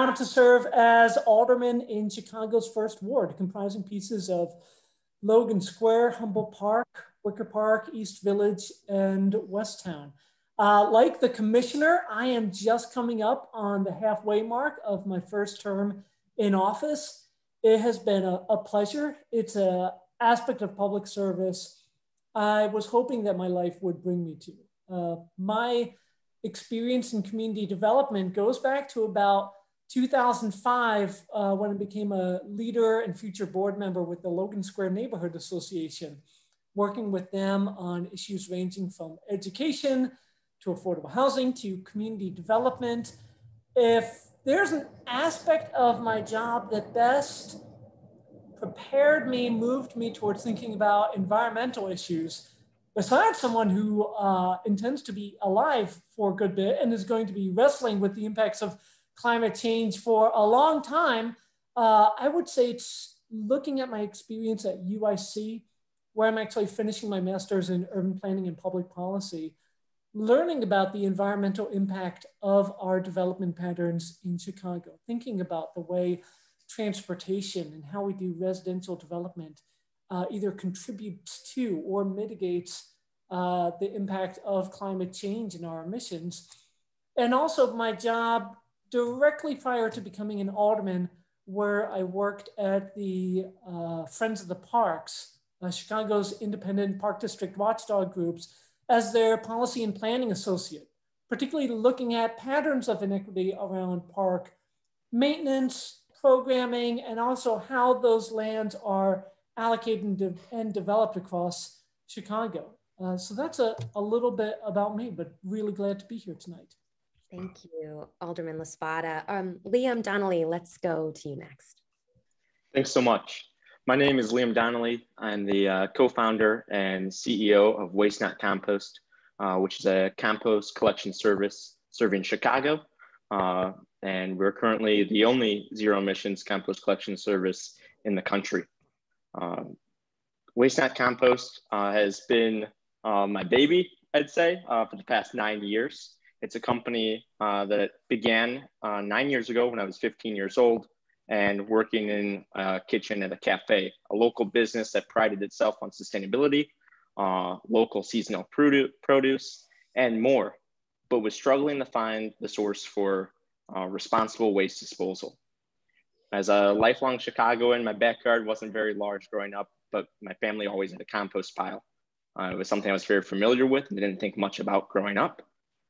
Honored to serve as alderman in Chicago's first ward, comprising pieces of Logan Square, Humboldt Park, Wicker Park, East Village, and Westtown. Like the commissioner, I am just coming up on the halfway mark of my first term in office. It has been a pleasure. It's an aspect of public service I was hoping that my life would bring me to. My experience in community development goes back to about 2005 when I became a leader and future board member with the Logan Square Neighborhood Association, working with them on issues ranging from education to affordable housing to community development. If there's an aspect of my job that best prepared me, moved me towards thinking about environmental issues, besides someone who intends to be alive for a good bit and is going to be wrestling with the impacts of climate change for a long time, I would say it's looking at my experience at UIC, where I'm actually finishing my master's in urban planning and public policy, learning about the environmental impact of our development patterns in Chicago, thinking about the way transportation and how we do residential development either contributes to or mitigates the impact of climate change and our emissions. And also my job directly prior to becoming an alderman, where I worked at the Friends of the Parks, Chicago's independent park district watchdog groups, as their policy and planning associate, particularly looking at patterns of inequity around park maintenance, programming, and also how those lands are allocated and developed across Chicago. So that's a little bit about me, but really glad to be here tonight. Thank you, Alderman LaSpada. Liam Donnelly, let's go to you next. Thanks so much. My name is Liam Donnelly. I'm the co-founder and CEO of Waste Not Compost, which is a compost collection service serving Chicago. And we're currently the only zero emissions compost collection service in the country. Waste Not Compost has been my baby, I'd say, for the past 9 years. It's a company that began 9 years ago when I was 15 years old and working in a kitchen at a cafe, a local business that prided itself on sustainability, local seasonal produce, and more, but was struggling to find the source for responsible waste disposal. As a lifelong Chicagoan, my backyard wasn't very large growing up, but my family always had a compost pile. It was something I was very familiar with and didn't think much about growing up.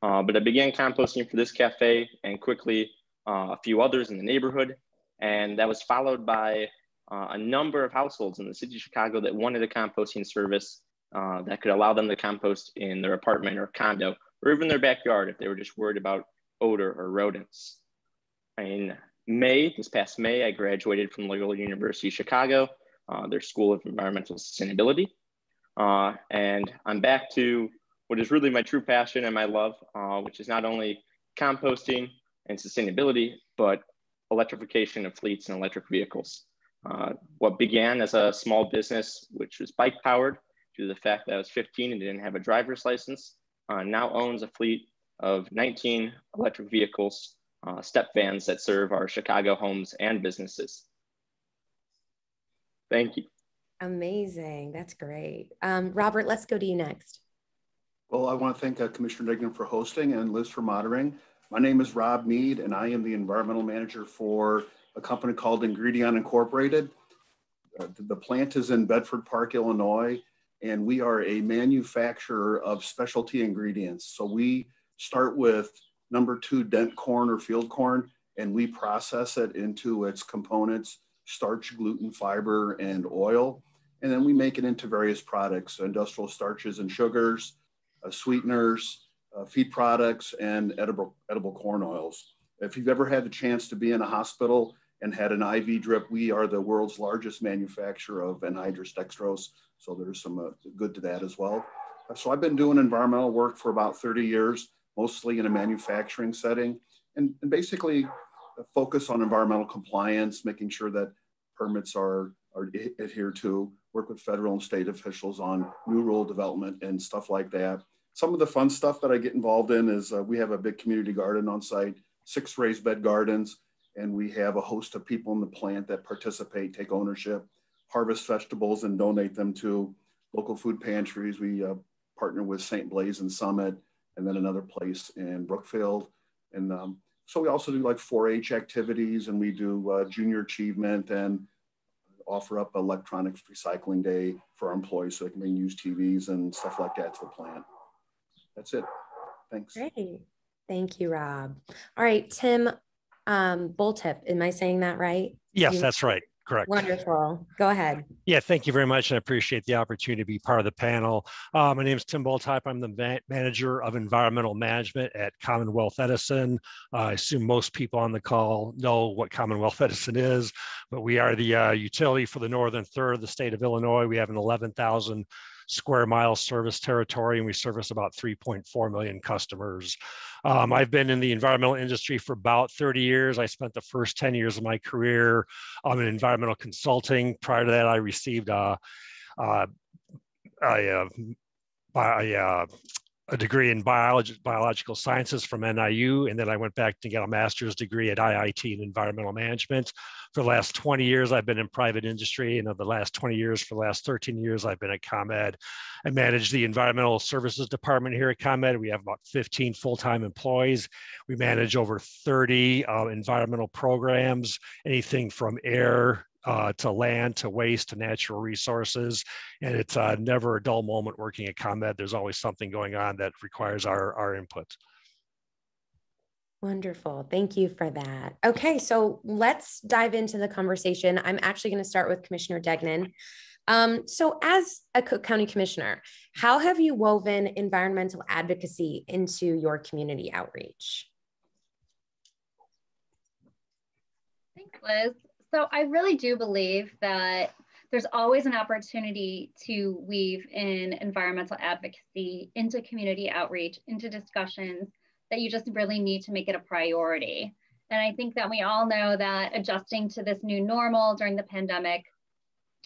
But I began composting for this cafe and quickly a few others in the neighborhood. And that was followed by a number of households in the city of Chicago that wanted a composting service that could allow them to compost in their apartment or condo, or even their backyard if they were just worried about odor or rodents. In May, this past May, I graduated from Loyola University Chicago, their School of Environmental Sustainability. And I'm back to what is really my true passion and my love, which is not only composting and sustainability, but electrification of fleets and electric vehicles. What began as a small business, which was bike powered due to the fact that I was 15 and didn't have a driver's license, now owns a fleet of 19 electric vehicles, step vans that serve our Chicago homes and businesses. Thank you. Amazing, that's great. Robert, let's go to you next. Well, I want to thank Commissioner Dignan for hosting and Liz for moderating. My name is Rob Mead, and I am the environmental manager for a company called Ingredion Incorporated. The plant is in Bedford Park, Illinois, and we are a manufacturer of specialty ingredients. So we start with #2 dent corn or field corn, and we process it into its components: starch, gluten, fiber, and oil. And then we make it into various products: industrial starches and sugars, sweeteners, feed products, and edible corn oils. If you've ever had the chance to be in a hospital and had an IV drip, we are the world's largest manufacturer of anhydrous dextrose. So there's some good to that as well. So I've been doing environmental work for about 30 years, mostly in a manufacturing setting, and basically focus on environmental compliance, making sure that permits are adhered to, work with federal and state officials on new rule development and stuff like that. Some of the fun stuff that I get involved in is we have a big community garden on site, 6 raised bed gardens, And we have a host of people in the plant that participate, take ownership, harvest vegetables and donate them to local food pantries. We partner with St. Blaise and Summit, and then another place in Brookfield. And so we also do like 4-H activities, and we do junior achievement and offer up electronics recycling day for our employees so they can use TVs and stuff like that to the plant. That's it. Thanks. Great. Thank you, Rob. All right, Tim Bulltip, am I saying that right? Yes, that's right. Correct. Wonderful. Go ahead. Yeah, thank you very much. I appreciate the opportunity to be part of the panel. My name is Tim Bulltip. I'm the manager of environmental management at Commonwealth Edison. I assume most people on the call know what Commonwealth Edison is, but we are the utility for the northern third of the state of Illinois. We have an 11,000 square mile service territory, and we service about 3.4 million customers. I've been in the environmental industry for about 30 years. I spent the first 10 years of my career in environmental consulting. Prior to that, I received a degree in biological sciences from NIU, and then I went back to get a master's degree at IIT in environmental management. For the last 20 years, I've been in private industry, and over the last 20 years, for the last 13 years, I've been at ComEd. I manage the environmental services department here at ComEd. We have about 15 full-time employees. We manage over 30 environmental programs, anything from air to land, to waste, to natural resources. And it's never a dull moment working at ComEd. There's always something going on that requires our input. Wonderful. Thank you for that. Okay, so let's dive into the conversation. I'm actually going to start with Commissioner Degnan. So as a Cook County Commissioner, how have you woven environmental advocacy into your community outreach? Thanks, Liz. So I really do believe that there's always an opportunity to weave in environmental advocacy into community outreach, into discussions, that you just really need to make it a priority. And I think that we all know that adjusting to this new normal during the pandemic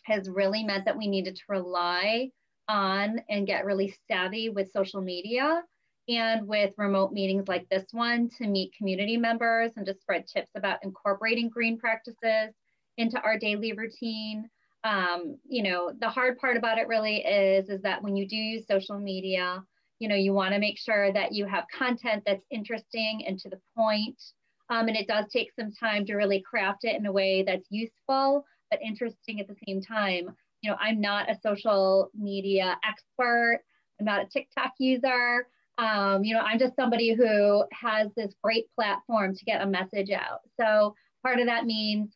has really meant that we needed to rely on and get really savvy with social media and with remote meetings like this one to meet community members and to spread tips about incorporating green practices into our daily routine. You know, the hard part about it really is that when you do use social media, you know, you want to make sure that you have content that's interesting and to the point. And it does take some time to really craft it in a way that's useful, but interesting at the same time. You know, I'm not a social media expert. I'm not a TikTok user. You know, I'm just somebody who has this great platform to get a message out. So part of that means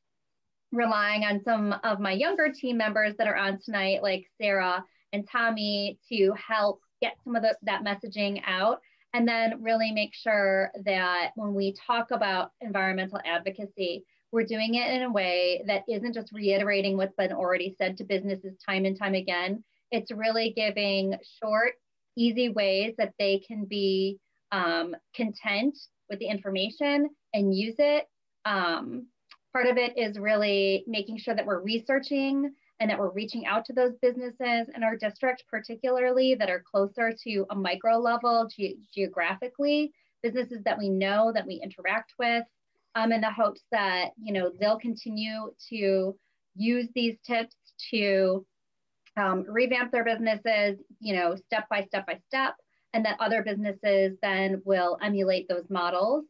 relying on some of my younger team members that are on tonight, like Sarah and Tommy, to help get some of that messaging out, and then really make sure that when we talk about environmental advocacy, we're doing it in a way that isn't just reiterating what's been already said to businesses time and time again. It's really giving short, easy ways that they can be content with the information and use it. Part of it is really making sure that we're researching and that we're reaching out to those businesses in our district, particularly that are closer to a micro level geographically, businesses that we know, that we interact with, in the hopes that, you know, they'll continue to use these tips to revamp their businesses, you know, step by step by step, and that other businesses then will emulate those models.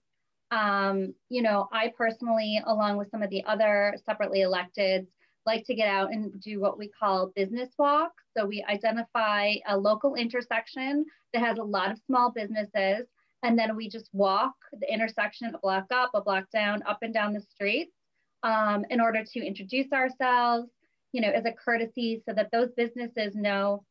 You know, I personally, along with some of the other separately electeds, like to get out and do what we call business walks. So we identify a local intersection that has a lot of small businesses, and then we just walk the intersection a block up, a block down, up and down the streets in order to introduce ourselves, you know, as a courtesy so that those businesses know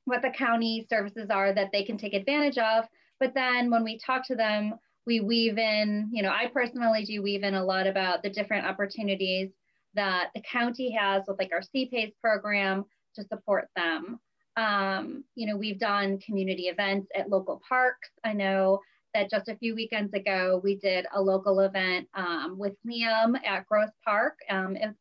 what the county services are that they can take advantage of. But then when we talk to them, we weave in, you know, I personally do weave in a lot about the different opportunities that the county has with like our CPACE program to support them. You know, we've done community events at local parks. I know that just a few weekends ago, we did a local event with Liam at Gross Park,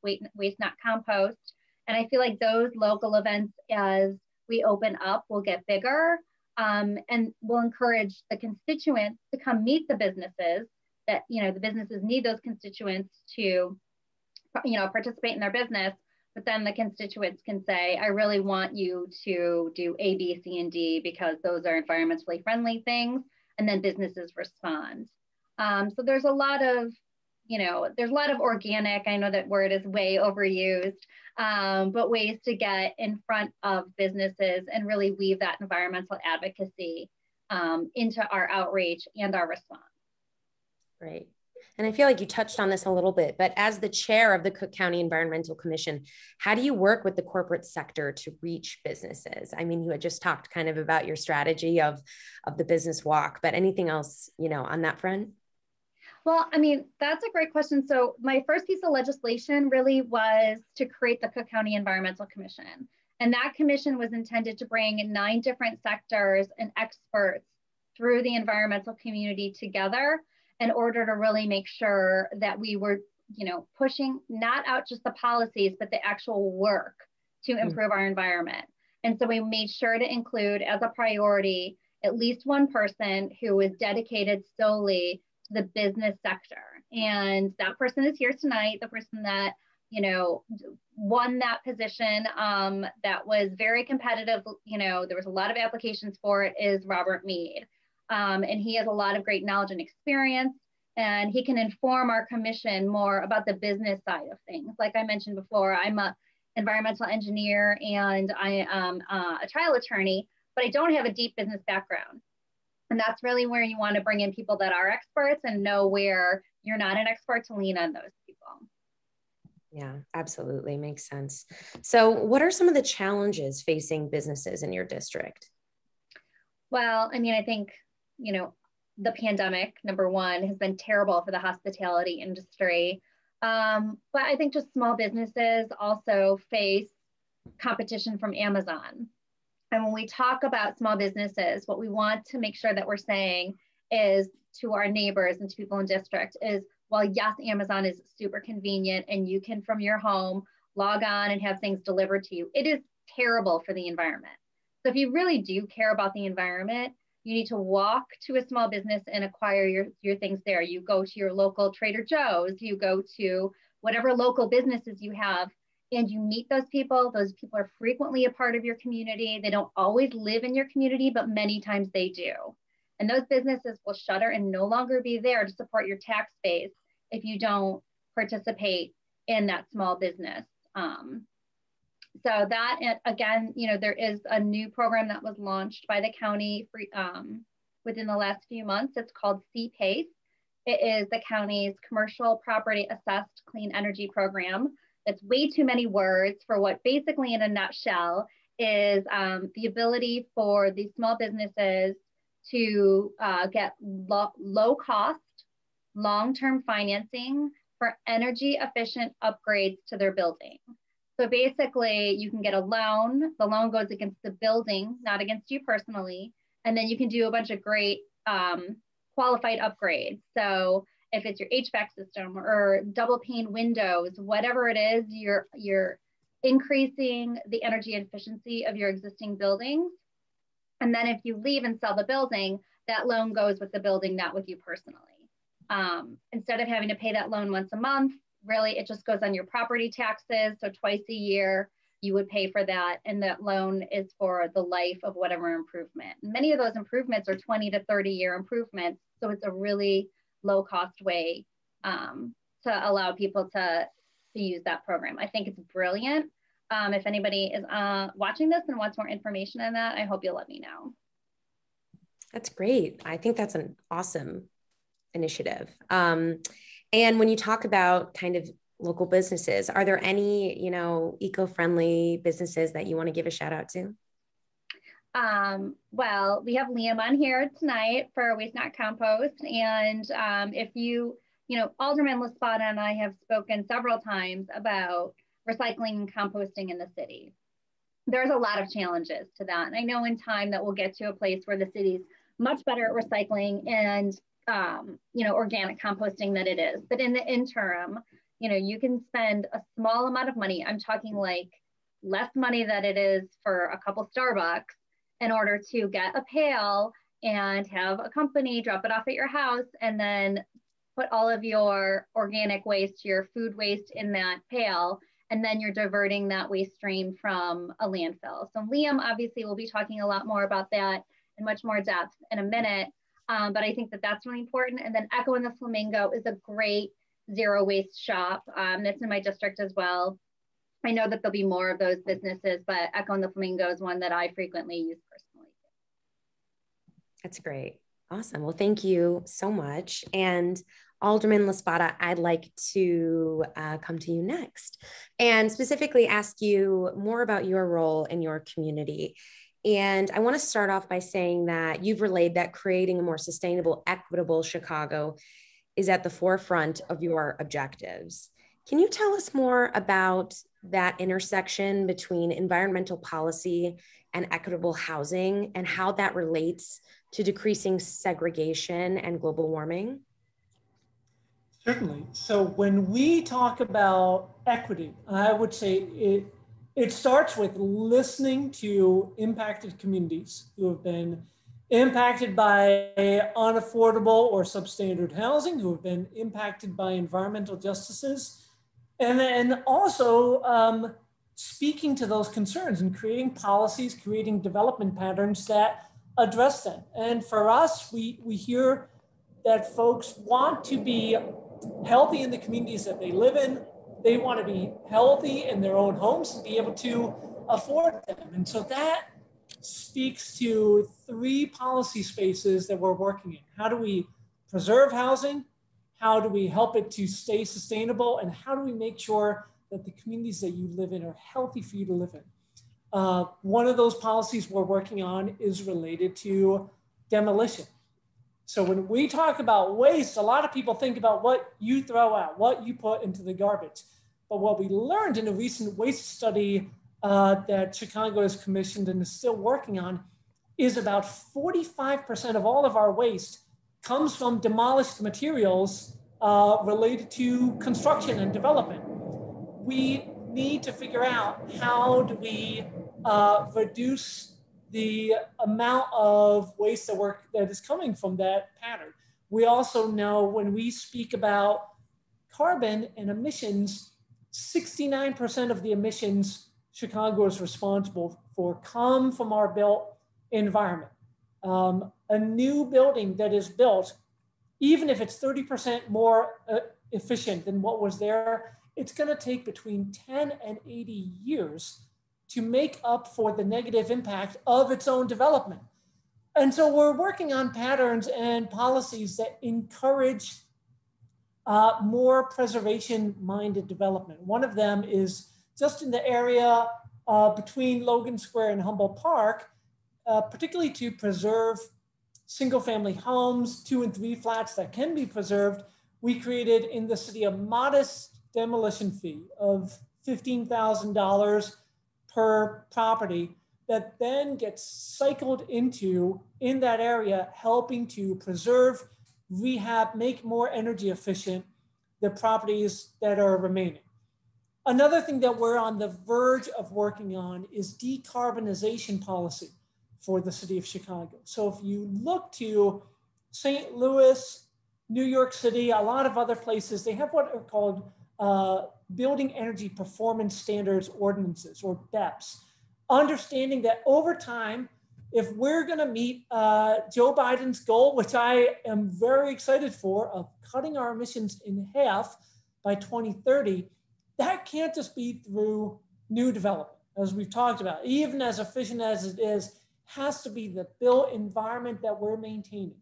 Waste Not Compost. And I feel like those local events, as we open up, will get bigger and will encourage the constituents to come meet the businesses that, the businesses need those constituents to, participate in their business. But then the constituents can say, I really want you to do A, B, C, and D because those are environmentally friendly things. And then businesses respond. So there's a lot of, there's a lot of organic, I know that word is way overused, but ways to get in front of businesses and really weave that environmental advocacy into our outreach and our response. Great. And I feel like you touched on this a little bit, but as the chair of the Cook County Environmental Commission, how do you work with the corporate sector to reach businesses? I mean, you had just talked kind of about your strategy of the business walk, but anything else, on that front? Well, I mean, that's a great question. So my first piece of legislation really was to create the Cook County Environmental Commission. And that commission was intended to bring 9 different sectors and experts through the environmental community together in order to really make sure that we were, pushing not out just the policies, but the actual work to improve our environment. And so we made sure to include as a priority at least one person who was dedicated solely to the business sector. And that person is here tonight, the person that, won that position that was very competitive. There was a lot of applications for it, is Robert Mead. And he has a lot of great knowledge and experience, and he can inform our commission more about the business side of things. Like I mentioned before, I'm an environmental engineer and I am a trial attorney, but I don't have a deep business background. And that's really where you want to bring in people that are experts and know where you're not an expert to lean on those people. Yeah, absolutely. Makes sense. So what are some of the challenges facing businesses in your district? Well, I mean, I think, the pandemic, number one, has been terrible for the hospitality industry. But I think just small businesses also face competition from Amazon. And when we talk about small businesses, what we want to make sure that we're saying is to our neighbors and to people in district is, well, yes, Amazon is super convenient and you can from your home log on and have things delivered to you. It is terrible for the environment. So if you really do care about the environment, you need to walk to a small business and acquire your things there. You go to your local Trader Joe's, you go to whatever local businesses you have, and you meet those people. Those people are frequently a part of your community. They don't always live in your community, but many times they do. And those businesses will shutter and no longer be there to support your tax base if you don't participate in that small business. So that, again, there is a new program that was launched by the county within the last few months. It's called CPACE. It is the county's commercial property assessed clean energy program. It's way too many words for what basically in a nutshell is the ability for these small businesses to get low cost, long-term financing for energy efficient upgrades to their building. So basically you can get a loan. The loan goes against the building, not against you personally. And then you can do a bunch of great qualified upgrades. So if it's your HVAC system or double pane windows, whatever it is, you're increasing the energy efficiency of your existing buildings. And then if you leave and sell the building, that loan goes with the building, not with you personally. Instead of having to pay that loan once a month, really, it just goes on your property taxes. So twice a year, you would pay for that. And that loan is for the life of whatever improvement. Many of those improvements are 20 to 30 year improvements. So it's a really low cost way to allow people to use that program. I think it's brilliant. If anybody is watching this and wants more information on that, I hope you'll let me know. That's great. I think that's an awesome initiative. And when you talk about kind of local businesses, are there any, eco-friendly businesses that you want to give a shout out to? Well, we have Liam on here tonight for Waste Not Compost. And if Alderman Laspada and I have spoken several times about recycling and composting in the city. There's a lot of challenges to that. And I know in time that we'll get to a place where the city's much better at recycling and organic composting than it is. But in the interim, you can spend a small amount of money. I'm talking like less money than it is for a couple Starbucks in order to get a pail and have a company drop it off at your house and then put all of your organic waste, your food waste in that pail, and then you're diverting that waste stream from a landfill. So Liam obviously will be talking a lot more about that in much more depth in a minute, but I think that that's really important. And then Echo and the Flamingo is a great zero waste shop that's in my district as well. I know that there'll be more of those businesses, but Echo and the Flamingo is one that I frequently use personally. That's great. Awesome. Well, thank you so much. And Alderman Laspada, I'd like to come to you next and specifically ask you more about your role in your community. And I want to start off by saying that you've relayed that creating a more sustainable, equitable Chicago is at the forefront of your objectives. Can you tell us more about that intersection between environmental policy and equitable housing and how that relates to decreasing segregation and global warming? Certainly. So when we talk about equity, I would say it starts with listening to impacted communities who have been impacted by unaffordable or substandard housing, who have been impacted by environmental justices, and then also speaking to those concerns and creating policies, creating development patterns that address them. And for us, we hear that folks want to be healthy in the communities that they live in. They want to be healthy in their own homes and be able to afford them. And so that speaks to three policy spaces that we're working in. How do we preserve housing? How do we help it to stay sustainable? And how do we make sure that the communities that you live in are healthy for you to live in? One of those policies we're working on is related to demolition. So when we talk about waste, a lot of people think about what you throw out, what you put into the garbage. But what we learned in a recent waste study that Chicago has commissioned and is still working on is about 45% of all of our waste comes from demolished materials related to construction and development. We need to figure out how do we reduce the amount of waste that is coming from that pattern. We also know when we speak about carbon and emissions, 69% of the emissions Chicago is responsible for come from our built environment. A new building that is built, even if it's 30% more efficient than what was there, it's going to take between 10 and 80 years to make up for the negative impact of its own development. And so we're working on patterns and policies that encourage more preservation-minded development. One of them is just in the area between Logan Square and Humboldt Park, particularly to preserve single-family homes, 2 and 3 flats that can be preserved. We created in the city a modest demolition fee of $15,000 per property that then gets cycled into, in that area, helping to preserve, rehab, make more energy efficient the properties that are remaining. Another thing that we're on the verge of working on is decarbonization policy for the city of Chicago. So if you look to St. Louis, New York City, a lot of other places, they have what are called Building Energy Performance Standards Ordinances, or BEPS. Understanding that over time, if we're going to meet Joe Biden's goal, which I am very excited for, of cutting our emissions in half by 2030, that can't just be through new development, as we've talked about. Even as efficient as it is, has to be the built environment that we're maintaining.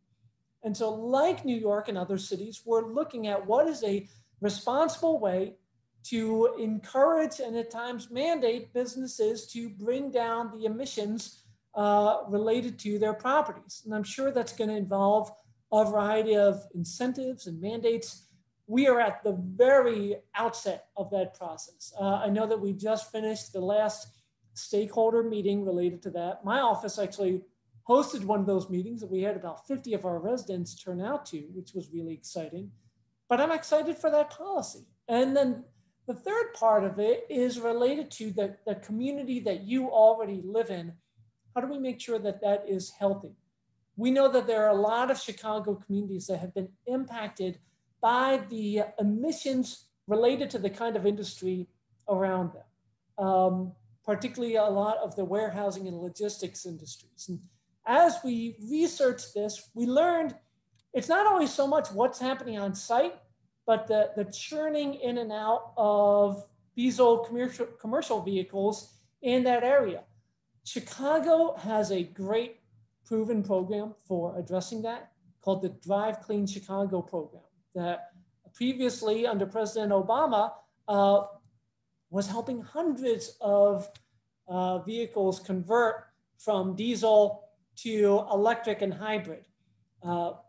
And so like New York and other cities, we're looking at what is a responsible way to encourage and at times mandate businesses to bring down the emissions related to their properties. And I'm sure that's going to involve a variety of incentives and mandates. We are at the very outset of that process. I know that we just finished the last stakeholder meeting related to that. My office actually hosted one of those meetings that we had about 50 of our residents turn out to, which was really exciting. But I'm excited for that policy. And then the third part of it is related to the community that you already live in. How do we make sure that that is healthy? We know that there are a lot of Chicago communities that have been impacted by the emissions related to the kind of industry around them, particularly a lot of the warehousing and logistics industries. And as we researched this, we learned it's not always so much what's happening on site, but the churning in and out of diesel commercial vehicles in that area. Chicago has a great proven program for addressing that called the Drive Clean Chicago program that previously under President Obama was helping hundreds of vehicles convert from diesel to electric and hybrid.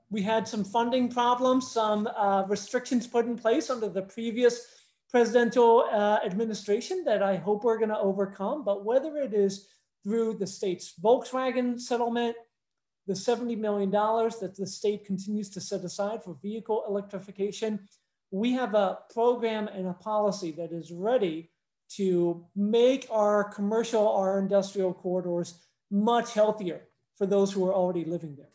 We had some funding problems, some restrictions put in place under the previous presidential administration that I hope we're going to overcome. But whether it is through the state's Volkswagen settlement, the $70 million that the state continues to set aside for vehicle electrification, we have a program and a policy that is ready to make our commercial, our industrial corridors much healthier for those who are already living there.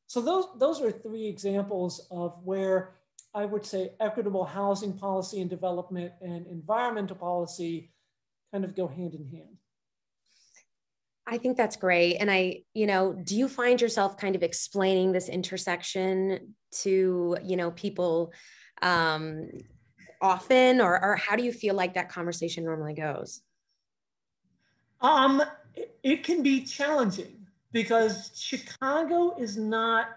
So those are three examples of where I would say equitable housing policy and development and environmental policy kind of go hand in hand. I think that's great. And do you find yourself kind of explaining this intersection to, people often, or how do you feel like that conversation normally goes? It can be challenging because Chicago is not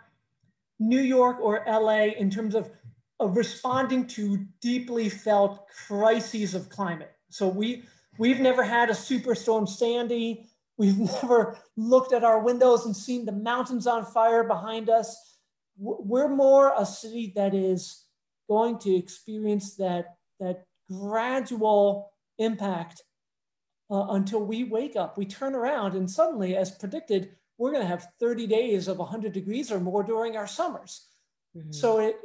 New York or LA in terms of responding to deeply felt crises of climate. So we've never had a superstorm Sandy. We've never looked at our windows and seen the mountains on fire behind us. We're more a city that is going to experience that gradual impact until we wake up. We turn around and suddenly, as predicted, we're going to have 30 days of 100 degrees or more during our summers. Mm-hmm. So it's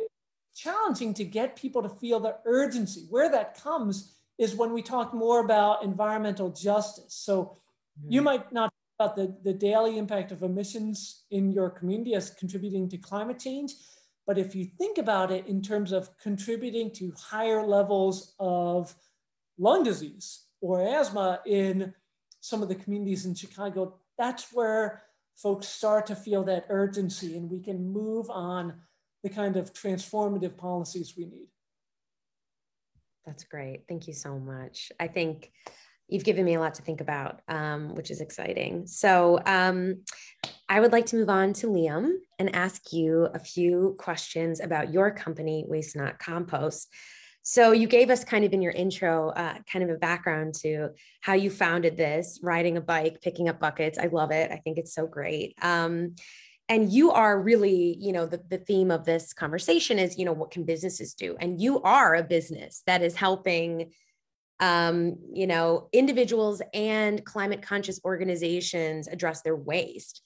challenging to get people to feel the urgency. Where that comes is when we talk more about environmental justice. So you might not talk about the daily impact of emissions in your community as contributing to climate change, but if you think about it in terms of contributing to higher levels of lung disease or asthma in some of the communities in Chicago, that's where folks start to feel that urgency and we can move on the kind of transformative policies we need. That's great. Thank you so much. I think you've given me a lot to think about, which is exciting. So I would like to move on to Liam and ask you a few questions about your company, Waste Not Compost. So you gave us kind of in your intro, kind of a background to how you founded this, riding a bike, picking up buckets. I love it. I think it's so great. And you are really, the theme of this conversation is, what can businesses do? And you are a business that is helping individuals and climate conscious organizations address their waste.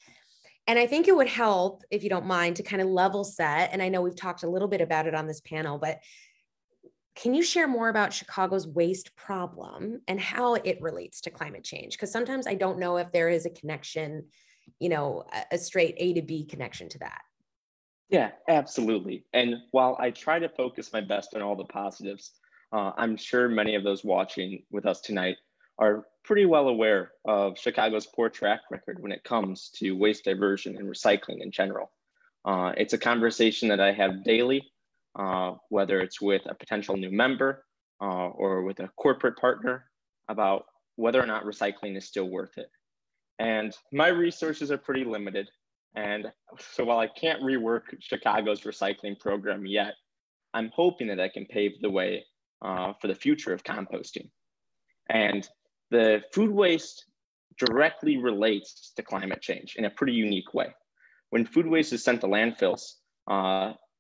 And I think it would help, if you don't mind, to kind of level set. And I know we've talked a little bit about it on this panel, but can you share more about Chicago's waste problem and how it relates to climate change? Because sometimes I don't know if there is a connection, a straight A to B connection to that. Yeah, absolutely. And while I try to focus my best on all the positives, I'm sure many of those watching with us tonight are pretty well aware of Chicago's poor track record when it comes to waste diversion and recycling in general. It's a conversation that I have daily, whether it's with a potential new member or with a corporate partner about whether or not recycling is still worth it. And my resources are pretty limited. And so while I can't rework Chicago's recycling program yet, I'm hoping that I can pave the way for the future of composting. And the food waste directly relates to climate change in a pretty unique way. When food waste is sent to landfills,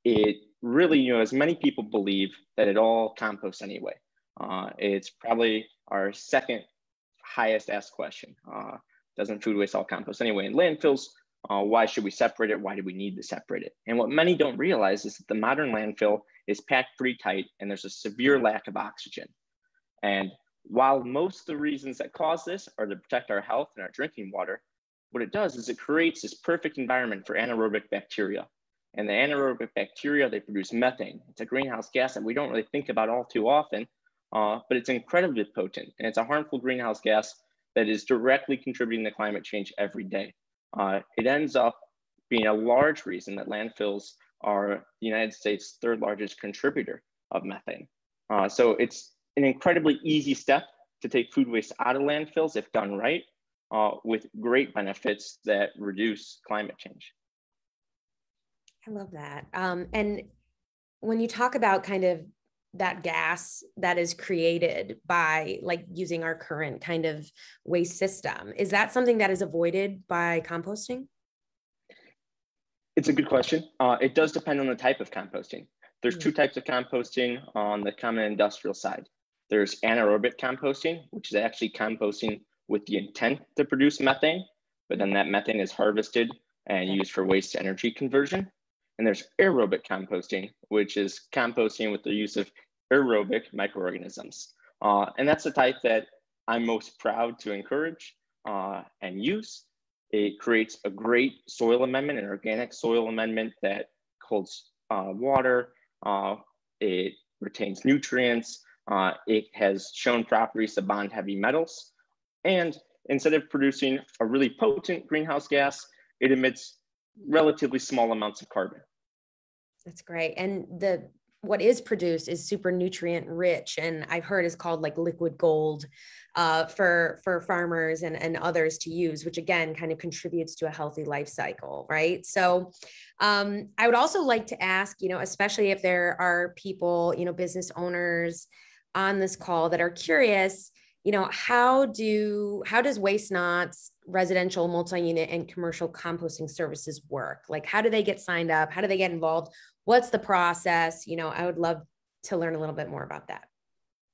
it really, as many people believe that it all composts anyway. It's probably our second highest asked question. Doesn't food waste all compost anyway in landfills? Why should we separate it? Why do we need to separate it? And what many don't realize is that the modern landfill is packed pretty tight and there's a severe lack of oxygen. And while most of the reasons that cause this are to protect our health and our drinking water, what it does is it creates this perfect environment for anaerobic bacteria. And the anaerobic bacteria, they produce methane. It's a greenhouse gas that we don't really think about all too often, but it's incredibly potent. And it's a harmful greenhouse gas that is directly contributing to climate change every day. It ends up being a large reason that landfills are the United States' third largest contributor of methane. So it's an incredibly easy step to take food waste out of landfills if done right, with great benefits that reduce climate change. I love that. And when you talk about kind of that gas that is created by like using our current kind of waste system, is that something that is avoided by composting? It's a good question. It does depend on the type of composting. There's two types of composting on the common industrial side. There's anaerobic composting, which is actually composting with the intent to produce methane, but then that methane is harvested and used for waste to energy conversion. And there's aerobic composting, which is composting with the use of aerobic microorganisms. And that's the type that I'm most proud to encourage and use. It creates a great soil amendment, an organic soil amendment that holds water, it retains nutrients, it has shown properties to bond heavy metals. And instead of producing a really potent greenhouse gas, it emits relatively small amounts of carbon. That's great. And what is produced is super nutrient rich, and I've heard is called like liquid gold for farmers and others to use, which again kind of contributes to a healthy life cycle, right? So I would also like to ask, especially if there are people, business owners on this call that are curious, how does Waste Not's residential, multi-unit, and commercial composting services work? Like, how do they get signed up? How do they get involved? What's the process? I would love to learn a little bit more about that.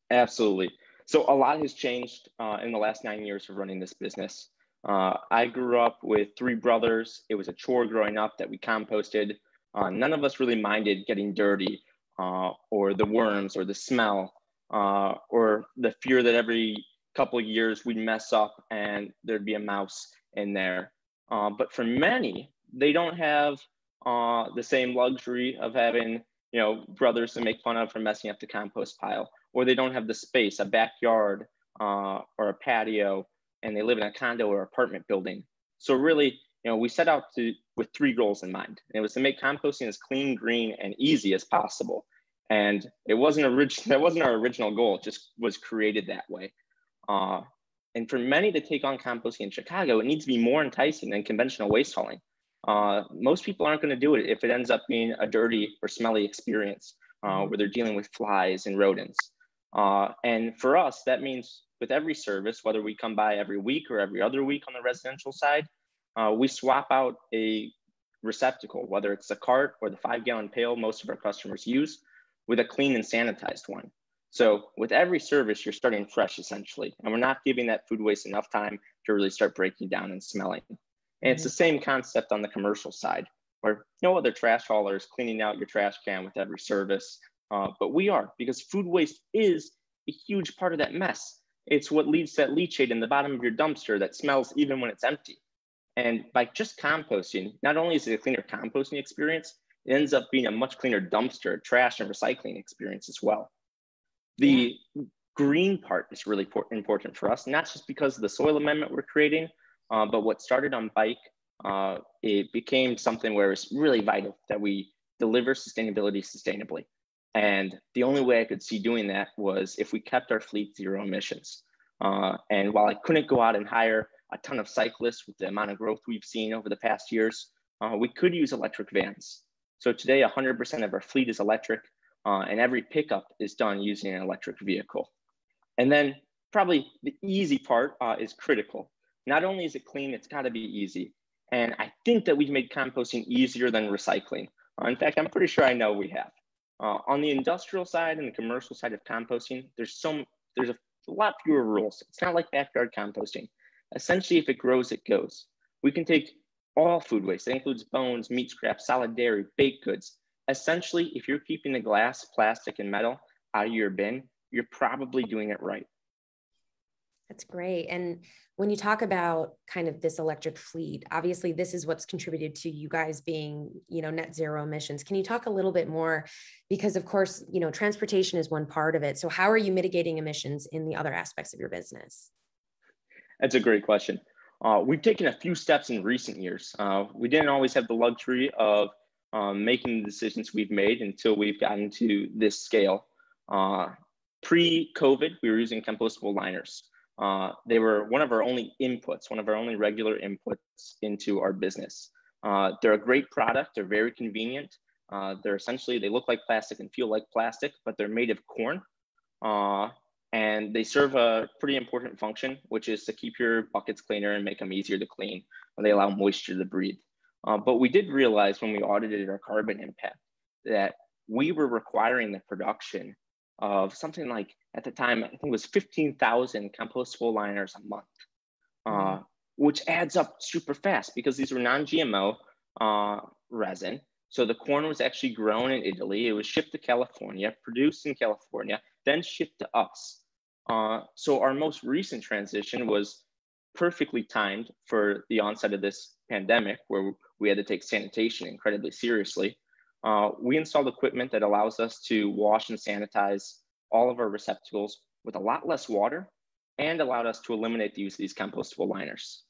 Absolutely. So a lot has changed in the last 9 years of running this business. I grew up with 3 brothers. It was a chore growing up that we composted. None of us really minded getting dirty or the worms or the smell or the fear that every couple of years we'd mess up and there'd be a mouse in there. But for many, they don't have the same luxury of having, brothers to make fun of for messing up the compost pile, or they don't have the space, a backyard or a patio, and they live in a condo or apartment building. So really, we set out with 3 goals in mind. It was to make composting as clean, green, and easy as possible. And that wasn't our original goal. It just was created that way. And for many to take on composting in Chicago, it needs to be more enticing than conventional waste hauling. Most people aren't going to do it if it ends up being a dirty or smelly experience where they're dealing with flies and rodents. And for us, that means with every service, whether we come by every week or every other week on the residential side, we swap out a receptacle, whether it's the cart or the 5-gallon pail most of our customers use, with a clean and sanitized one. So with every service, you're starting fresh essentially, and we're not giving that food waste enough time to really start breaking down and smelling. And it's the same concept on the commercial side, where no other trash hauler is cleaning out your trash can with every service, but we are, because food waste is a huge part of that mess. It's what leads to that leachate in the bottom of your dumpster that smells even when it's empty. And by just composting, not only is it a cleaner composting experience, it ends up being a much cleaner dumpster, trash, and recycling experience as well. The green part is really important for us, not just because of the soil amendment we're creating, but what started on bike, it became something where it's really vital that we deliver sustainability sustainably. And the only way I could see doing that was if we kept our fleet 0 emissions. And while I couldn't go out and hire a ton of cyclists with the amount of growth we've seen over the past years, we could use electric vans. So today, 100% of our fleet is electric, and every pickup is done using an electric vehicle. And then probably the easy part is critical. Not only is it clean, it's got to be easy. And I think that we've made composting easier than recycling. In fact, I'm pretty sure I know we have. On the industrial side and the commercial side of composting, there's a lot fewer rules. It's not like backyard composting. Essentially, if it grows, it goes. We can take all food waste. That includes bones, meat scraps, solid dairy, baked goods. Essentially, if you're keeping the glass, plastic, and metal out of your bin, you're probably doing it right. That's great. And when you talk about kind of this electric fleet, obviously this is what's contributed to you guys being, net zero emissions. Can you talk a little bit more? Because of course, transportation is one part of it. So how are you mitigating emissions in the other aspects of your business? That's a great question. We've taken a few steps in recent years. We didn't always have the luxury of making the decisions we've made until we've gotten to this scale. Pre-COVID, we were using compostable liners. They were one of our only inputs, one of our only regular inputs into our business. They're a great product. They're very convenient. They look like plastic and feel like plastic, but they're made of corn. And they serve a pretty important function, which is to keep your buckets cleaner and make them easier to clean. And they allow moisture to breathe. But we did realize when we audited our carbon impact that we were requiring the production of something like, at the time, I think it was 15,000 compostable liners a month, which adds up super fast because these were non-GMO resin. So the corn was actually grown in Italy. It was shipped to California, produced in California, then shipped to us. So our most recent transition was perfectly timed for the onset of this pandemic, where we had to take sanitation incredibly seriously. We installed equipment that allows us to wash and sanitize all of our receptacles with a lot less water and allowed us to eliminate the use of these compostable liners.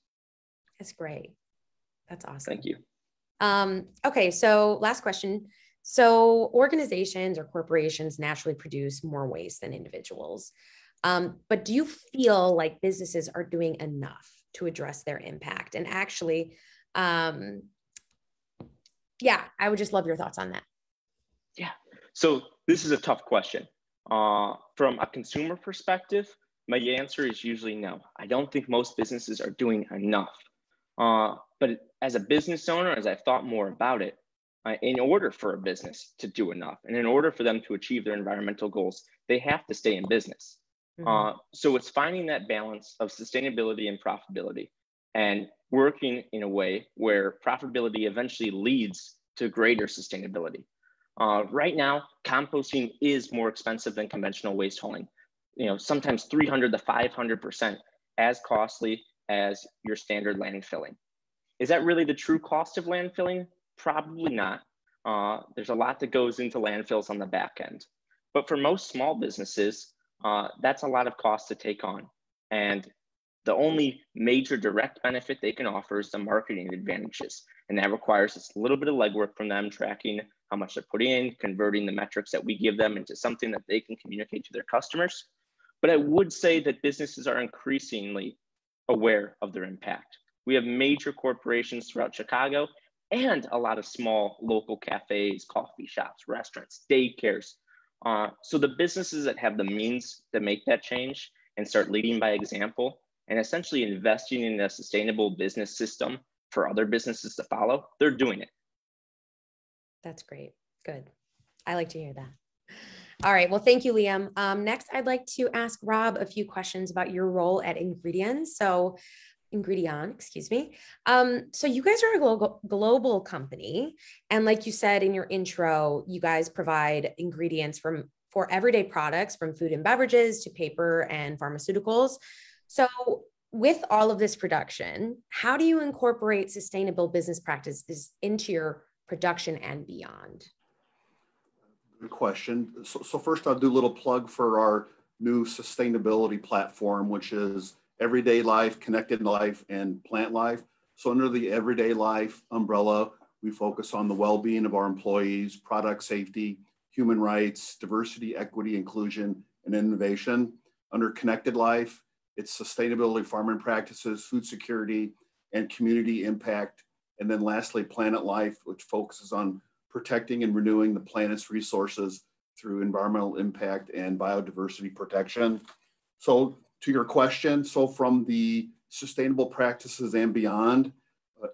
That's great. That's awesome. Thank you. Okay, so last question. So organizations or corporations naturally produce more waste than individuals. But do you feel like businesses are doing enough to address their impact? And actually, I would just love your thoughts on that. Yeah, so this is a tough question. From a consumer perspective, my answer is usually no. I don't think most businesses are doing enough. But as a business owner, as I've thought more about it, in order for a business to do enough, and in order for them to achieve their environmental goals, they have to stay in business. So it's finding that balance of sustainability and profitability, and working in a way where profitability eventually leads to greater sustainability. Right now, composting is more expensive than conventional waste hauling. Sometimes 300 to 500% as costly as your standard landfilling. Is that really the true cost of landfilling? Probably not. There's a lot that goes into landfills on the back end. But for most small businesses, that's a lot of cost to take on. And the only major direct benefit they can offer is the marketing advantages. And that requires just a little bit of legwork from them, tracking how much they're putting in, converting the metrics that we give them into something that they can communicate to their customers. But I would say that businesses are increasingly aware of their impact. We have major corporations throughout Chicago and a lot of small local cafes, coffee shops, restaurants, daycares. So the businesses that have the means to make that change and start leading by example and essentially investing in a sustainable business system for other businesses to follow, they're doing it. That's great. Good. I like to hear that. All right. Well, thank you, Liam. Next, I'd like to ask Rob a few questions about your role at Ingredion. Ingredion, excuse me. So you guys are a global company. And like you said in your intro, you guys provide ingredients for everyday products, from food and beverages to paper and pharmaceuticals. So with all of this production, how do you incorporate sustainable business practices into your production and beyond? Good question. So first I'll do a little plug for our new sustainability platform, which is Everyday Life, Connected Life, and Plant Life. So under the Everyday Life umbrella, we focus on the well-being of our employees, product safety, human rights, diversity, equity, inclusion, and innovation. Under Connected Life, it's sustainability, farming practices, food security, and community impact. And then lastly, Planet Life, which focuses on protecting and renewing the planet's resources through environmental impact and biodiversity protection. So to your question, so from the sustainable practices and beyond,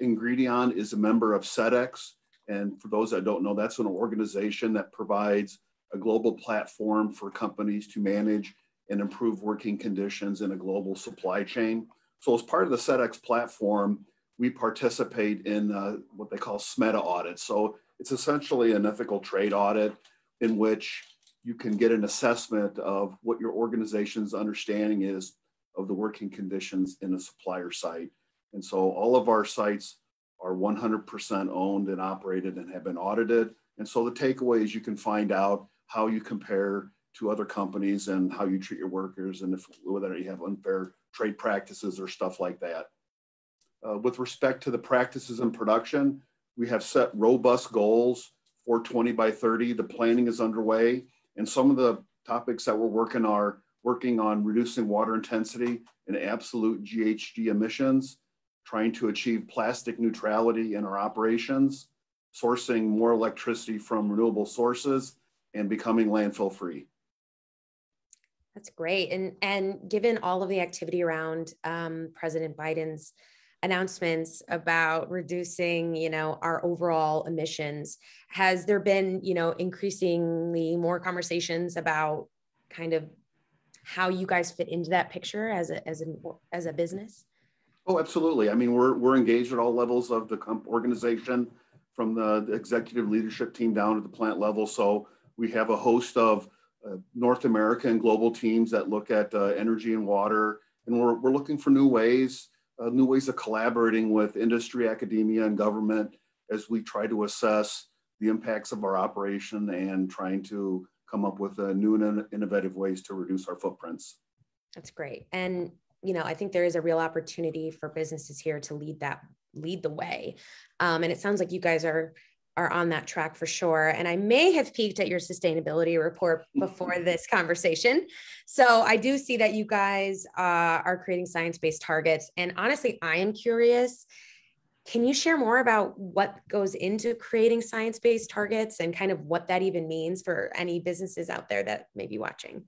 Ingredion is a member of SEDEX. And for those that don't know, that's an organization that provides a global platform for companies to manage and improve working conditions in a global supply chain. So as part of the SEDEX platform, we participate in what they call SMETA audits. So it's essentially an ethical trade audit in which you can get an assessment of what your organization's understanding is of the working conditions in a supplier site. And so all of our sites are 100% owned and operated and have been audited. And so the takeaway is you can find out how you compare to other companies and how you treat your workers, and whether you have unfair trade practices or stuff like that. With respect to the practices in production, we have set robust goals for 20 by 30. The planning is underway, and some of the topics that we're working on reducing water intensity and absolute GHG emissions, trying to achieve plastic neutrality in our operations, sourcing more electricity from renewable sources, and becoming landfill free. That's great. And given all of the activity around President Biden's announcements about reducing, our overall emissions, has there been, increasingly more conversations about kind of how you guys fit into that picture as a business? Oh, absolutely. I mean, we're engaged at all levels of the organization, from the executive leadership team down to the plant level. So we have a host of North America and global teams that look at energy and water, and we're looking for new ways of collaborating with industry, academia, and government as we try to assess the impacts of our operation and trying to come up with new and innovative ways to reduce our footprints. That's great. And, I think there is a real opportunity for businesses here to lead the way. And it sounds like you guys are on that track for sure. And I may have peeked at your sustainability report before this conversation. So I do see that you guys are creating science-based targets. And honestly, I am curious, can you share more about what goes into creating science-based targets and kind of what that even means for any businesses out there that may be watching?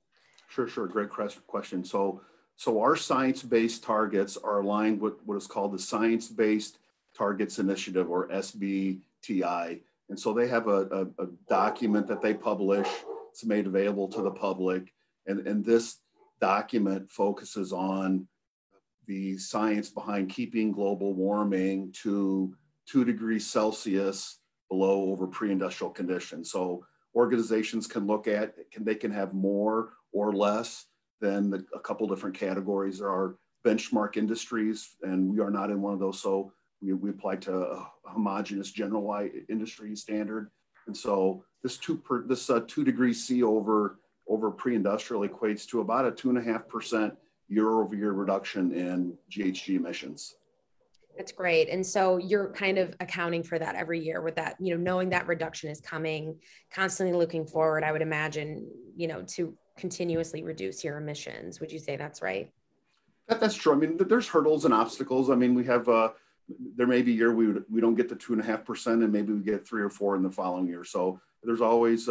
Sure. Great question. So our science-based targets are aligned with what is called the Sciencebased Targets Initiative, or SBTI. And so they have a document that they publish. It's made available to the public. And this document focuses on the science behind keeping global warming to 2 degrees Celsius below over pre-industrial conditions. So organizations can look at, they can have more or less than a couple different categories. There are benchmark industries, and we are not in one of those. So we apply to a homogeneous general industry standard. And so this 2 degrees C over pre-industrial equates to about a 2.5% year-over-year reduction in GHG emissions. That's great. And so you're kind of accounting for that every year with that, knowing that reduction is coming, constantly looking forward, I would imagine, to continuously reduce your emissions. Would you say that's right? That's true. I mean, there's hurdles and obstacles. I mean, we have, there may be a year we don't get to 2.5%, and maybe we get 3 or 4 in the following year. So there's always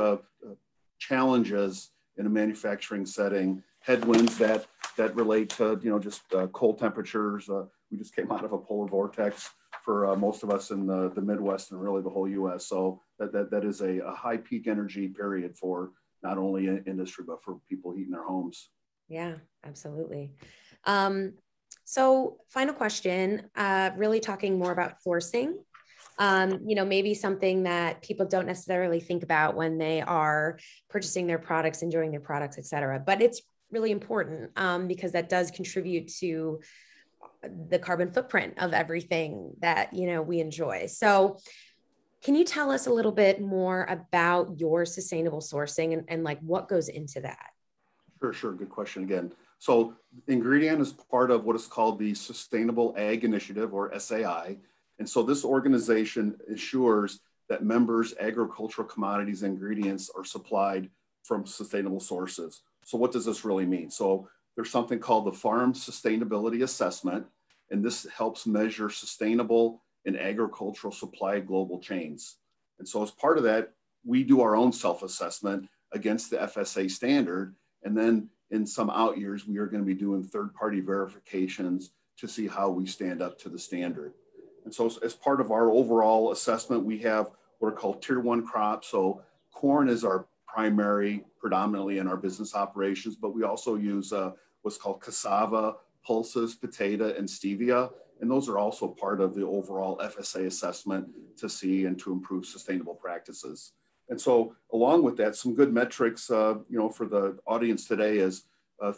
challenges in a manufacturing setting, headwinds that relate to, just cold temperatures. We just came out of a polar vortex for most of us in the Midwest and really the whole U.S. So that is a high peak energy period for not only industry, but for people heating their homes. Yeah, absolutely. So final question, really talking more about sourcing, maybe something that people don't necessarily think about when they are purchasing their products, enjoying their products, et cetera. But it's really important because that does contribute to the carbon footprint of everything that, we enjoy. So can you tell us a little bit more about your sustainable sourcing and like what goes into that? Sure. Good question again. So Ingredion is part of what is called the Sustainable Ag Initiative, or SAI. And so this organization ensures that members' agricultural commodities and ingredients are supplied from sustainable sources. So what does this really mean? So there's something called the Farm Sustainability Assessment, and this helps measure sustainable and agricultural supply global chains. And so as part of that, we do our own self-assessment against the FSA standard. And then in some out years, we are going to be doing third-party verifications to see how we stand up to the standard. And so as part of our overall assessment, we have what are called tier 1 crops. So corn is our primary, predominantly in our business operations, but we also use what's called cassava, pulses, potato, and stevia. And those are also part of the overall FSA assessment to see and to improve sustainable practices. And so along with that, some good metrics, for the audience today is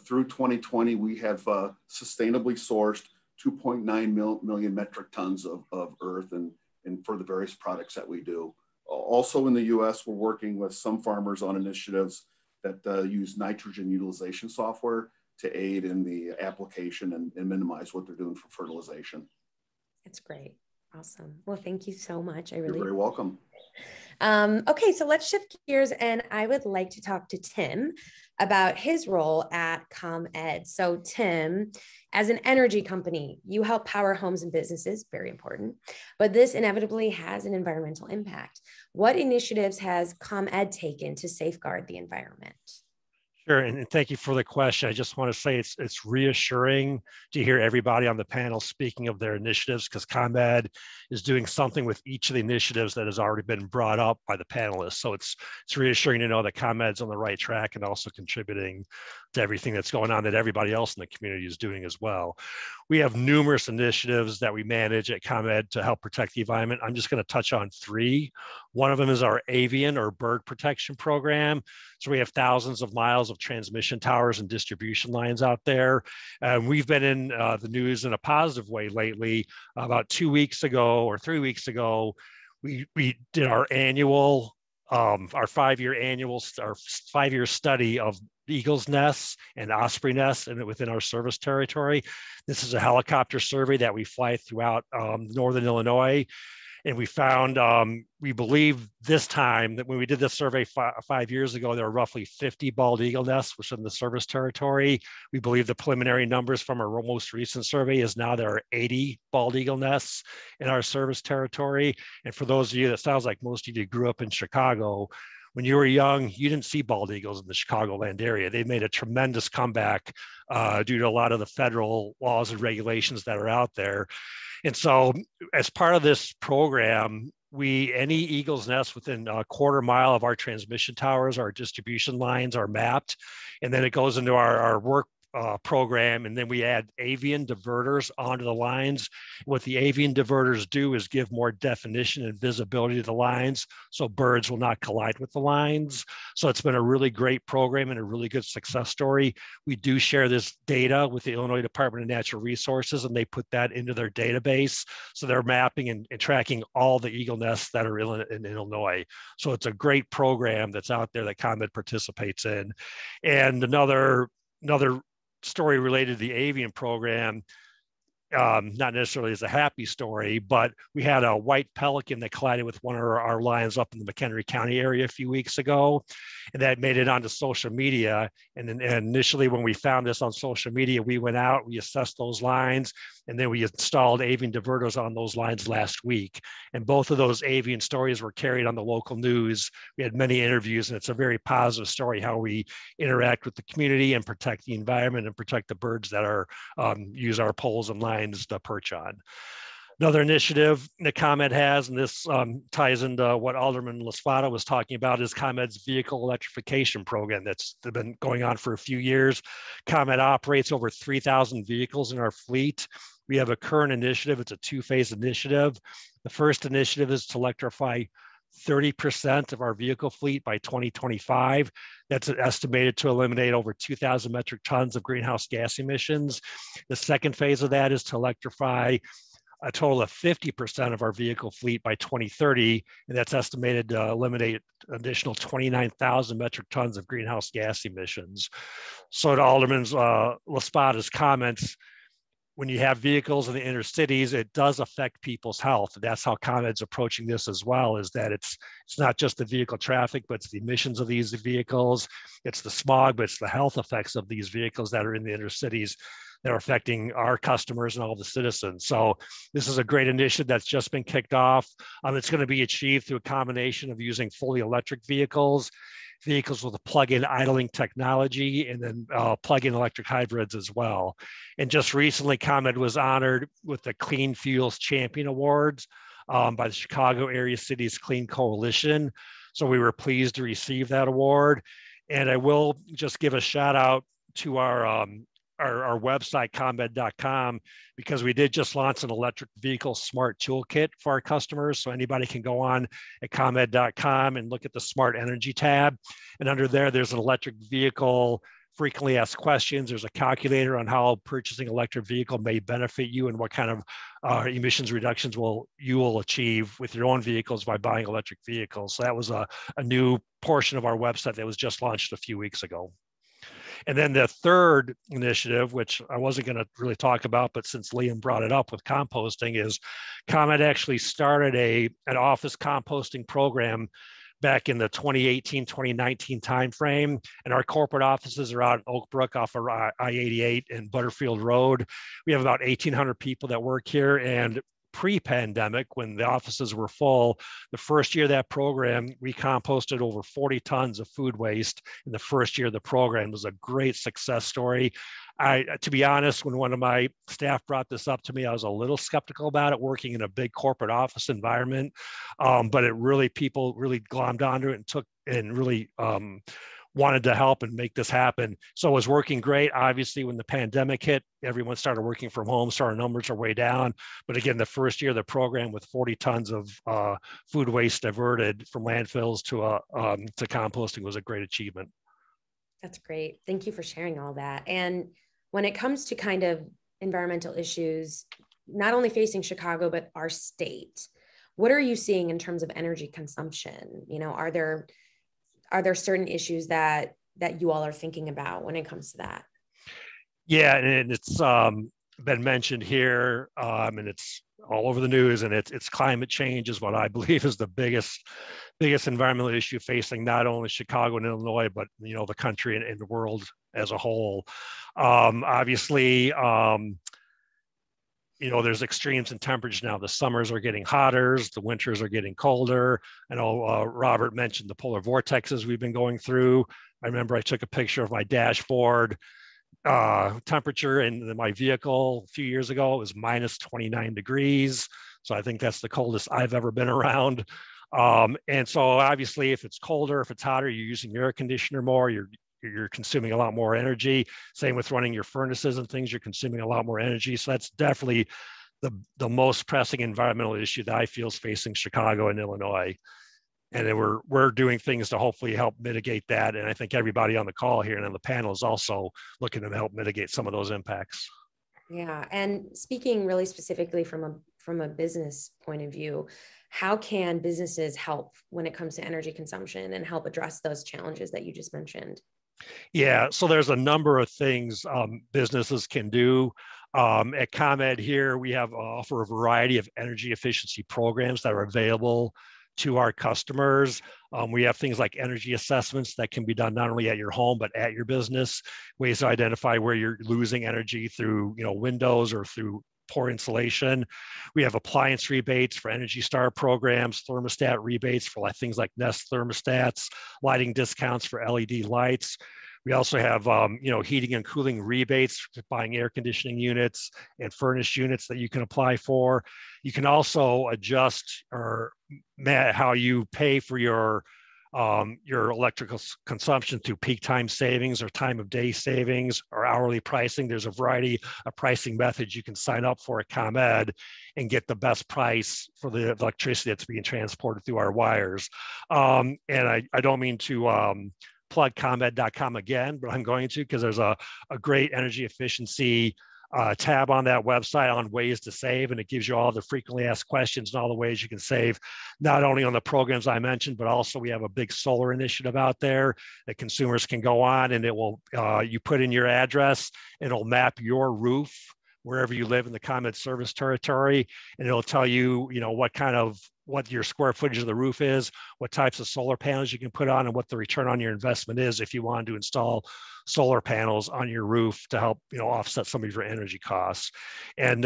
Through 2020, we have sustainably sourced 2.9 million metric tons of earth and for the various products that we do. Also in the US, we're working with some farmers on initiatives that use nitrogen utilization software to aid in the application and minimize what they're doing for fertilization. That's great. Awesome. Well, thank you so much. You're very welcome. Okay, so let's shift gears, and I would like to talk to Tim about his role at ComEd. So Tim, as an energy company, you help power homes and businesses, very important, but this inevitably has an environmental impact. What initiatives has ComEd taken to safeguard the environment? Sure, and thank you for the question. I just want to say it's reassuring to hear everybody on the panel speaking of their initiatives, because ComEd is doing something with each of the initiatives that has already been brought up by the panelists. So it's reassuring to know that ComEd's on the right track and also contributing to everything that's going on that everybody else in the community is doing as well. We have numerous initiatives that we manage at ComEd to help protect the environment. I'm just going to touch on three. One of them is our avian or bird protection program. So we have thousands of miles of transmission towers and distribution lines out there. We've been in the news in a positive way lately. About 2 weeks ago or 3 weeks ago, we did our annual, our 5-year study of eagle's nests and osprey nests within our service territory. This is a helicopter survey that we fly throughout northern Illinois. And we found, we believe this time that when we did this survey 5 years ago, there were roughly 50 bald eagle nests within the service territory. We believe the preliminary numbers from our most recent survey is now there are 80 bald eagle nests in our service territory. And for those of you, that sounds like most of you grew up in Chicago, when you were young, you didn't see bald eagles in the Chicagoland area. They made a tremendous comeback due to a lot of the federal laws and regulations that are out there. And so as part of this program, any eagle's nest within a quarter mile of our transmission towers, our distribution lines are mapped. And then it goes into our work program, and then we add avian diverters onto the lines. What the avian diverters do is give more definition and visibility to the lines so birds will not collide with the lines. So it's been a really great program and a really good success story. We do share this data with the Illinois Department of Natural Resources, and they put that into their database. So they're mapping and tracking all the eagle nests that are in Illinois. So it's a great program that's out there that ComEd participates in. And another story related to the avian program, not necessarily as a happy story, but we had a white pelican that collided with one of our lines up in the McHenry County area a few weeks ago, and that made it onto social media. And initially when we found this on social media, we went out, we assessed those lines, and then we installed avian diverters on those lines last week. And both of those avian stories were carried on the local news. We had many interviews, and it's a very positive story how we interact with the community and protect the environment and protect the birds that are use our poles and lines to perch on. Another initiative that ComEd has, and this ties into what Alderman Lasfata was talking about, is ComEd's vehicle electrification program that's been going on for a few years. ComEd operates over 3,000 vehicles in our fleet. We have a current initiative. It's a two-phase initiative. The first initiative is to electrify 30% of our vehicle fleet by 2025. That's estimated to eliminate over 2,000 metric tons of greenhouse gas emissions. The second phase of that is to electrify a total of 50% of our vehicle fleet by 2030, and that's estimated to eliminate additional 29,000 metric tons of greenhouse gas emissions. So to Alderman Laspata's comments, when you have vehicles in the inner cities, it does affect people's health. That's how ComEd's approaching this as well, is that it's not just the vehicle traffic, but it's the emissions of these vehicles, it's the smog, but it's the health effects of these vehicles that are in the inner cities that are affecting our customers and all the citizens. So this is a great initiative that's just been kicked off. It's going to be achieved through a combination of using fully electric vehicles with a plug-in idling technology, and then plug-in electric hybrids as well. And just recently, ComEd was honored with the Clean Fuels Champion Awards by the Chicago Area Cities Clean Coalition. So we were pleased to receive that award. And I will just give a shout out to our website, comed.com, because we did just launch an electric vehicle smart toolkit for our customers. So anybody can go on at comed.com and look at the smart energy tab. And under there, there's an electric vehicle frequently asked questions. There's a calculator on how purchasing an electric vehicle may benefit you and what kind of emissions reductions you will achieve with your own vehicles by buying electric vehicles. So that was a new portion of our website that was just launched a few weeks ago. And then the third initiative, which I wasn't going to really talk about, but since Liam brought it up with composting, is ComEd actually started an office composting program back in the 2018, 2019 timeframe. And our corporate offices are out in Oak Brook off of I-88 and Butterfield Road. We have about 1,800 people that work here. And pre-pandemic, when the offices were full, the first year of that program, we composted over 40 tons of food waste in the first year of the program. It was a great success story. To be honest, when one of my staff brought this up to me, I was a little skeptical about it, working in a big corporate office environment, but people really glommed onto it and really wanted to help and make this happen. So it was working great. Obviously, when the pandemic hit, everyone started working from home, so our numbers are way down. But again, the first year of the program with 40 tons of food waste diverted from landfills to composting was a great achievement. That's great. Thank you for sharing all that. And when it comes to kind of environmental issues, not only facing Chicago, but our state, what are you seeing in terms of energy consumption? You know, are there certain issues that you all are thinking about when it comes to that? Yeah, and it's been mentioned here, and it's all over the news, and it's climate change is what I believe is the biggest environmental issue facing not only Chicago and Illinois, but the country and the world as a whole. Obviously, there's extremes in temperature now. The summers are getting hotter, the winters are getting colder. I know Robert mentioned the polar vortexes we've been going through. I remember I took a picture of my dashboard temperature in my vehicle a few years ago. It was minus 29 degrees. So I think that's the coldest I've ever been around. And so obviously if it's colder, if it's hotter, you're using your air conditioner more, you're consuming a lot more energy. Same with running your furnaces and things, you're consuming a lot more energy. So that's definitely the most pressing environmental issue that I feel is facing Chicago and Illinois. And then we're doing things to hopefully help mitigate that. And I think everybody on the call here and on the panel is also looking to help mitigate some of those impacts. Yeah, and speaking really specifically from a business point of view, how can businesses help when it comes to energy consumption and help address those challenges that you just mentioned? Yeah, so there's a number of things businesses can do. At ComEd here, we offer a variety of energy efficiency programs that are available to our customers. We have things like energy assessments that can be done not only at your home, but at your business, ways to identify where you're losing energy through windows or through poor insulation. We have appliance rebates for Energy Star programs, thermostat rebates for things like Nest thermostats, lighting discounts for LED lights. We also have, heating and cooling rebates for buying air conditioning units and furnace units that you can apply for. You can also adjust how you pay for your electrical consumption through peak time savings or time of day savings or hourly pricing. There's a variety of pricing methods you can sign up for at ComEd and get the best price for the electricity that's being transported through our wires. And I don't mean to plug ComEd.com again, but I'm going to, because there's a great energy efficiency tab on that website on ways to save, and it gives you all the frequently asked questions and all the ways you can save, not only on the programs I mentioned, but also we have a big solar initiative out there that consumers can go on, and it will, you put in your address, and it'll map your roof wherever you live in the ComEd service territory, and it'll tell you, what your square footage of the roof is, what types of solar panels you can put on, and what the return on your investment is if you want to install solar panels on your roof to help offset some of your energy costs. And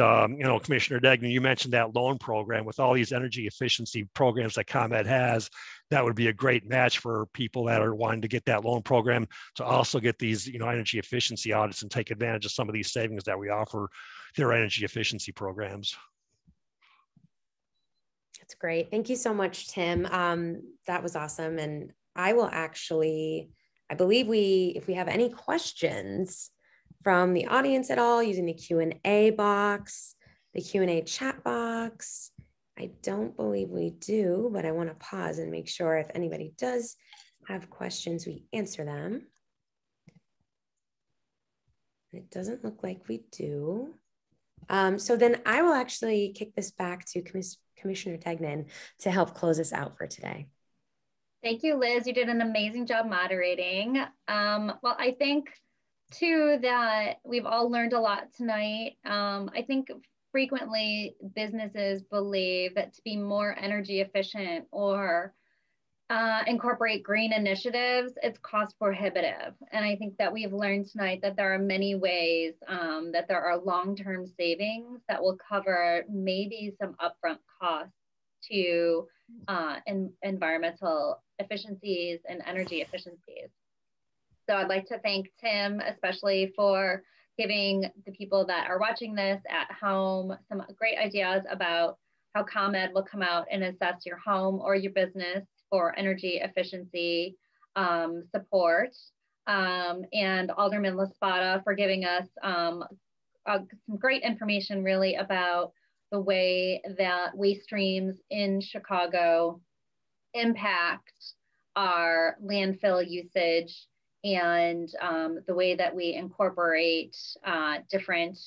Commissioner Degnan, you mentioned that loan program. With all these energy efficiency programs that ComEd has, that would be a great match for people that are wanting to get that loan program to also get these energy efficiency audits and take advantage of some of these savings that we offer through our energy efficiency programs. That's great. Thank you so much, Tim. That was awesome. And I will actually, I believe if we have any questions from the audience at all using the Q&A box, the Q&A chat box, I don't believe we do, but I want to pause and make sure if anybody does have questions, we answer them. It doesn't look like we do. So then I will actually kick this back to Commissioner Degnan to help close us out for today. Thank you, Liz. You did an amazing job moderating. Well, I think too that we've all learned a lot tonight. I think frequently businesses believe that to be more energy efficient or incorporate green initiatives, it's cost prohibitive. And I think that we've learned tonight that there are many ways that there are long-term savings that will cover maybe some upfront costs to environmental efficiencies and energy efficiencies. So I'd like to thank Tim, especially for giving the people that are watching this at home some great ideas about how ComEd will come out and assess your home or your business for energy efficiency support. And Alderman Laspada for giving us some great information really about the way that waste streams in Chicago impact our landfill usage and the way that we incorporate different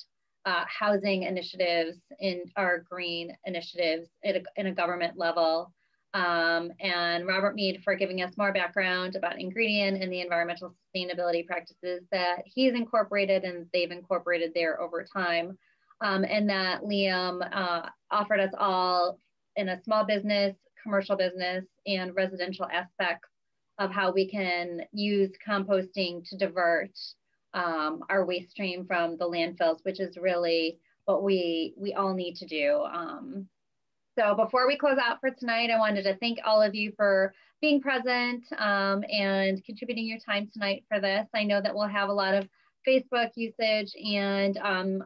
housing initiatives in our green initiatives in a government level. And Robert Mead for giving us more background about Ingredion and the environmental sustainability practices that he's incorporated and they've incorporated there over time. And that Liam offered us all in a small business, commercial business, and residential aspects of how we can use composting to divert our waste stream from the landfills, which is really what we all need to do. So before we close out for tonight, I wanted to thank all of you for being present and contributing your time tonight for this. I know that we'll have a lot of Facebook usage and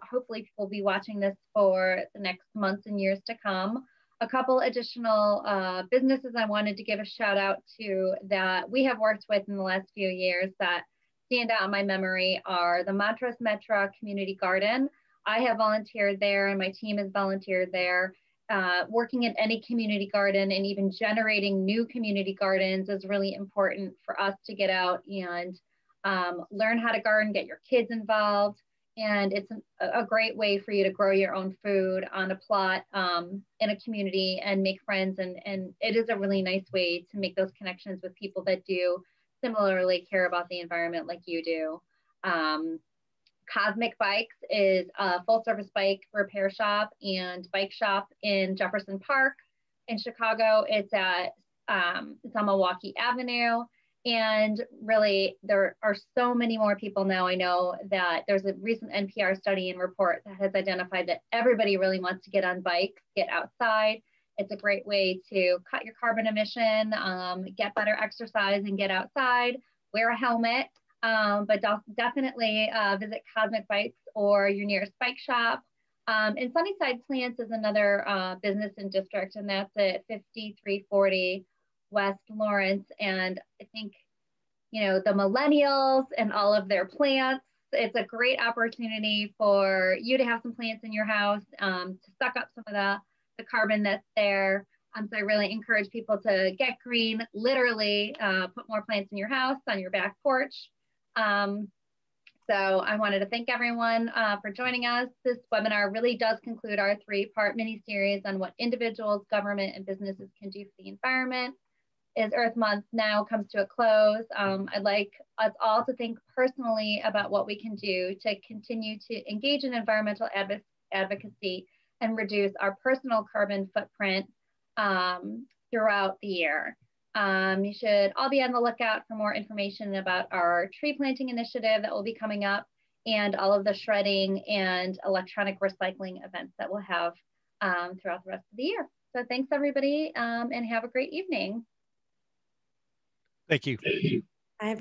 hopefully people will be watching this for the next months and years to come. A couple additional businesses I wanted to give a shout out to that we have worked with in the last few years that stand out in my memory are the Montrose Metra Community Garden. I have volunteered there and my team has volunteered there. Working in any community garden and even generating new community gardens is really important for us to get out and learn how to garden, get your kids involved. And it's a great way for you to grow your own food on a plot in a community and make friends. And it is a really nice way to make those connections with people that do similarly care about the environment like you do. Cosmic Bikes is a full service bike repair shop and bike shop in Jefferson Park in Chicago. It's on Milwaukee Avenue. And really, there are so many more people now. I know that there's a recent NPR study and report that has identified that everybody really wants to get on bikes, get outside. It's a great way to cut your carbon emission, get better exercise and get outside, wear a helmet. But definitely visit Cosmic Bikes or your nearest bike shop. And Sunnyside Plants is another business and district, and that's at 5340 West Lawrence. And I think, you know, the millennials and all of their plants, it's a great opportunity for you to have some plants in your house to suck up some of the carbon that's there. So I really encourage people to get green, literally put more plants in your house, on your back porch. So I wanted to thank everyone for joining us. This webinar really does conclude our 3-part mini-series on what individuals, government, and businesses can do for the environment. As Earth Month now comes to a close, I'd like us all to think personally about what we can do to continue to engage in environmental advocacy and reduce our personal carbon footprint throughout the year. You should all be on the lookout for more information about our tree planting initiative that will be coming up and all of the shredding and electronic recycling events that we'll have throughout the rest of the year. So thanks everybody and have a great evening. Thank you. Bye, everyone.